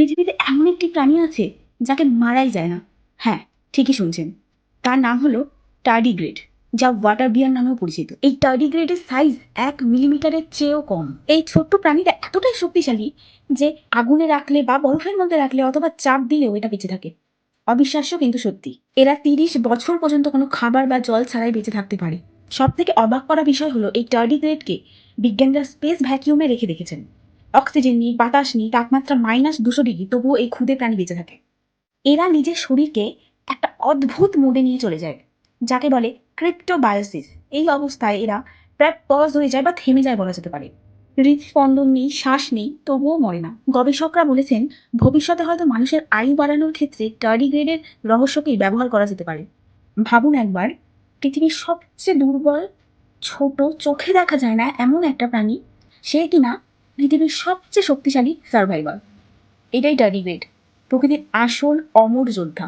পৃথিবীতে এমন একটি প্রাণী আছে যাকে মারাই যায় না। হ্যাঁ, ঠিকই শুনছেন। তার নাম হলো টার্ডিগ্রেড, যা ওয়াটার বিয়ার নামেও পরিচিত। এই টার্ডিগ্রেডের সাইজ 1 মিলিমিটারের চেয়েও কম। এই ছোট্ট প্রাণীটা এতটাই শক্তিশালী যে আগুনে রাখলে বা বরফের মধ্যে রাখলে অথবা চাপ দিলেও এটা বেঁচে থাকে। অবিশ্বাস্য কিন্তু সত্যি। এরা 30 বছর পর্যন্ত কোনো খাবার বা জল ছাড়াই বেঁচে থাকতে পারে। সব থেকে অবাক করা বিষয় হলো এই টার্ডিগ্রেডকে বিজ্ঞানীরা স্পেস ভ্যাকিউমে রেখে দেখেছেন। অক্সিজেন নেই, বাতাস নেই, তাপমাত্রা -200 ডিগ্রি, তবুও এই ক্ষুদে প্রাণী বেঁচে থাকে। এরা নিজের শরীরকে একটা অদ্ভুত মোডে নিয়ে চলে যায়, যাকে বলে ক্রিপ্টোবায়োসিস। এই অবস্থায় এরা প্রায় পজ হয়ে যায় বা থেমে যায় বলা যেতে পারে। হৃদস্পন্দন নেই, শ্বাস নেই, তবুও মরে না। গবেষকরা বলেছেন ভবিষ্যতে হয়তো মানুষের আয়ু বাড়ানোর ক্ষেত্রে টার্ডিগ্রেডের রহস্যকেই ব্যবহার করা যেতে পারে। ভাবুন একবার, পৃথিবীর সবচেয়ে দুর্বল, ছোট, চোখে দেখা যায় না এমন একটা প্রাণী, সে কিনা পৃথিবীর সবচেয়ে শক্তিশালী সার্ভাইভার। এটাই টার্ডিগ্রেড, প্রকৃতির আসল অমর যোদ্ধা।